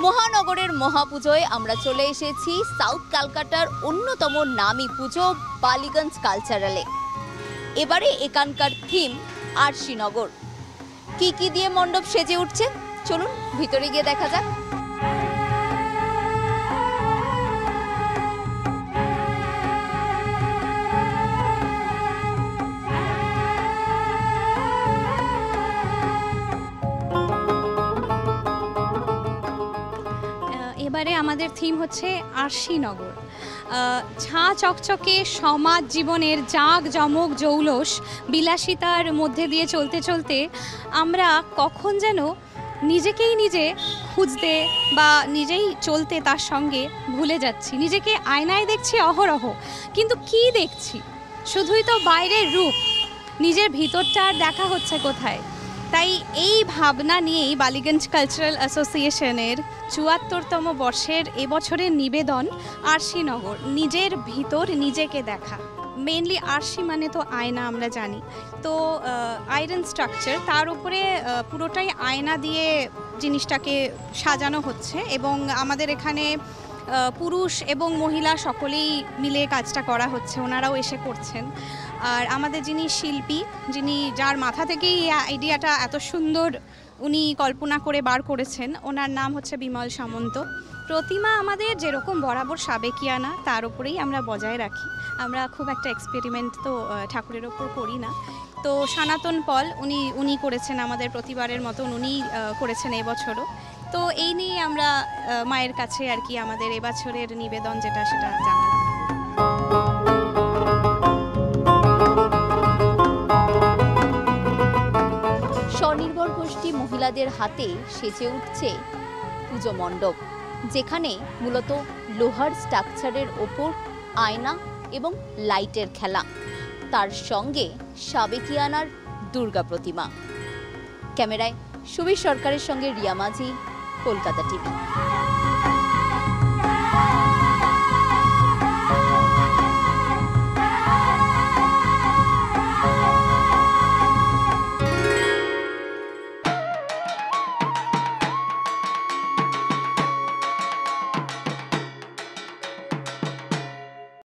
মহানগরের মহাপুজোয় আমরা চলে এসেছি সাউথ ক্যালকাটার অন্যতম নামী পুজো বালিগঞ্জ কালচারালে। এবারে এখানকার থিম আরশিনগর। কি কি দিয়ে মণ্ডপ সেজে উঠছে চলুন ভিতরে গিয়ে দেখা যাক। এবারে আমাদের থিম হচ্ছে আরশিনগর। ঝাঁ চকচকে সমাজ জীবনের জাঁক জমক জৌলস বিলাসিতার মধ্যে দিয়ে চলতে চলতে আমরা কখন যেন নিজেকেই নিজে খুঁজতে বা নিজেই চলতে তার সঙ্গে ভুলে যাচ্ছি। নিজেকে আয়নায় দেখছি অহরহ, কিন্তু কি দেখছি? শুধুই তো বাইরের রূপ, নিজের ভিতরটা আর দেখা হচ্ছে কোথায়? তাই এই ভাবনা নিয়েই বালিগঞ্জ কালচারাল অ্যাসোসিয়েশনের ৭৪তম বর্ষের এবছরের নিবেদন আরশিনগর, নিজের ভিতর নিজেকে দেখা। মেনলি আরশি মানে তো আয়না, আমরা জানি। তো আয়রন স্ট্রাকচার, তার উপরে পুরোটাই আয়না দিয়ে জিনিসটাকে সাজানো হচ্ছে এবং আমাদের এখানে পুরুষ এবং মহিলা সকলেই মিলে কাজটা করা হচ্ছে, ওনারাও এসে করছেন। আর আমাদের যিনি শিল্পী, যার মাথা থেকেই এই আইডিয়াটা এত সুন্দর উনি কল্পনা করে বার করেছেন, ওনার নাম হচ্ছে বিমল সামন্ত। প্রতিমা আমাদের যেরকম বরাবর সাবেকিয়ানা, তার উপরেই আমরা বজায় রাখি। আমরা খুব একটা এক্সপেরিমেন্ট তো ঠাকুরের ওপর করি না। তো সনাতন পল উনি করেছেন আমাদের প্রতিবারের মতন, উনি করেছেন এবছরও। তো এই নিয়ে আমরা মায়ের কাছে আর কি আমাদের এবছরের নিবেদন যেটা সেটা জানালাম। স্বনির্ভর গোষ্ঠী মহিলাদের হাতে সেজে উঠছে পুজো মণ্ডপ, যেখানে মূলত লোহার স্ট্রাকচারের ওপর আয়না এবং লাইটের খেলা, তার সঙ্গে সাবেকিয়ানার দুর্গা প্রতিমা। ক্যামেরায় সুবীর সরকারের সঙ্গে রিয়া মাঝি, কলকাতা টিভি।